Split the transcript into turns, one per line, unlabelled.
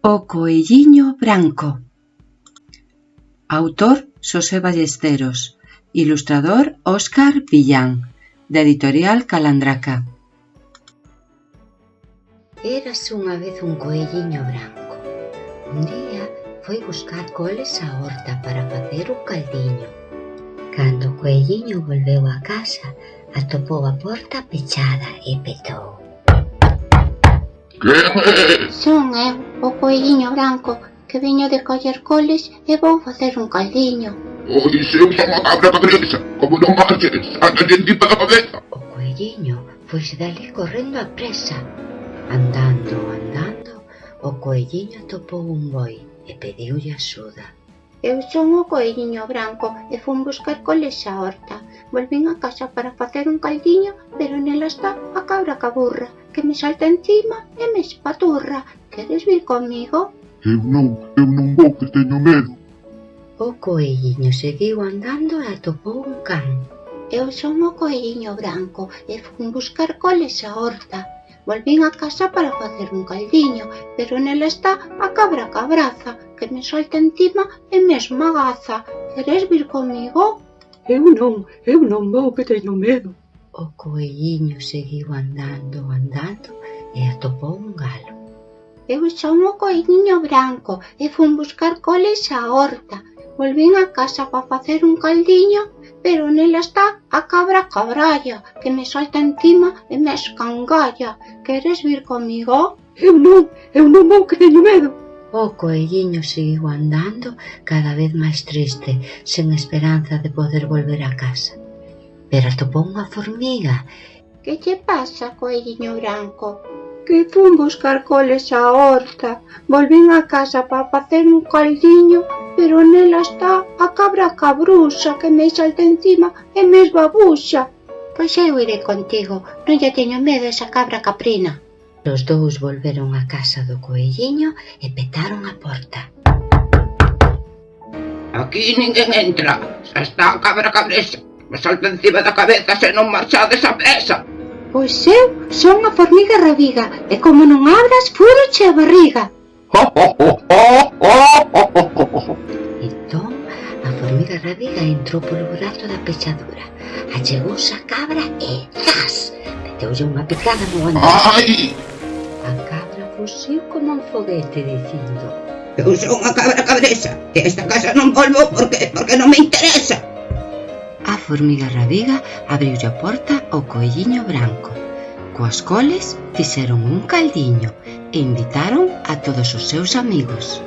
O coelliño branco. Autor Xosé Ballesteros. Ilustrador Óscar Villán, da editorial Calandraca.
Érase unha vez un coelliño branco. Un día foi buscar coles á horta para facer un caldiño. Cando o coelliño volveu a casa, atopou a porta pechada e petou.
Quen é?
Son eu, o coelliño branco, que veño de coller coles e vou facer un caldiño.
Pois eu son a cabra cabresa, como non marches, anda encima da cabeza.
O coelliño foise dali correndo a presa. Andando, o coelliño atopou un boi e pediulle axuda.
Eu son o coelliño branco e fun buscar coles á horta. Volvín a casa para facer un caldiño, pero nela está a cabra caburra, que me salta encima e me espaturra. Queres vir comigo?
Eu non vou, que teño medo.
O coelliño seguiu andando e atopou un can.
Eu son o coelliño branco e fun buscar coles á horta. Volvín a casa para facer un caldiño, pero nela está a cabra cabraza, que me salta encima e me esmagaza. Queres vir comigo?
Eu non vou, que teño medo.
O coelliño seguiu andando e atopou un galo.
Eu son o coelliño branco e fun buscar coles á horta. Volvín a casa para facer un caldiño, pero nela está a cabra cabralla, que me salta encima e me escangalla. Queres vir comigo?
Eu non vou, que teño medo.
O coelliño seguiu andando cada vez máis triste, sen esperanza de poder volver a casa. Pero atopou unha formiga.
Que che pasa, coelliño branco?
Que fun buscar coles á horta. Volvín a casa para facer un caldiño, pero nela está a cabra cabrusa, que me salta encima e me esbabuxa.
Pois eu irei contigo, non lle teño medo a esa cabra caprina.
Os dous volveron á casa do coelliño e petaron a porta.
Aquí ninguén entra, xa está a cabra cabresa. Me salta encima da cabeza se non marchades a presa.
Pois eu son a formiga rabiga e como non abras, furoche a barriga.
Entón, a formiga rabiga entrou polo burato da pechadura. Achegouse a cabra e ¡zas! Meteulle unha picada no andar.
Ai!
A cabra fuxiu como un foguete dicindo:
Eu son a cabra cabresa, e esta casa non volvo porque non me interesa.
A formiga rabiga abriulle a porta ao coelliño branco. Coas coles fixeron un caldiño e invitaron a todos os seus amigos.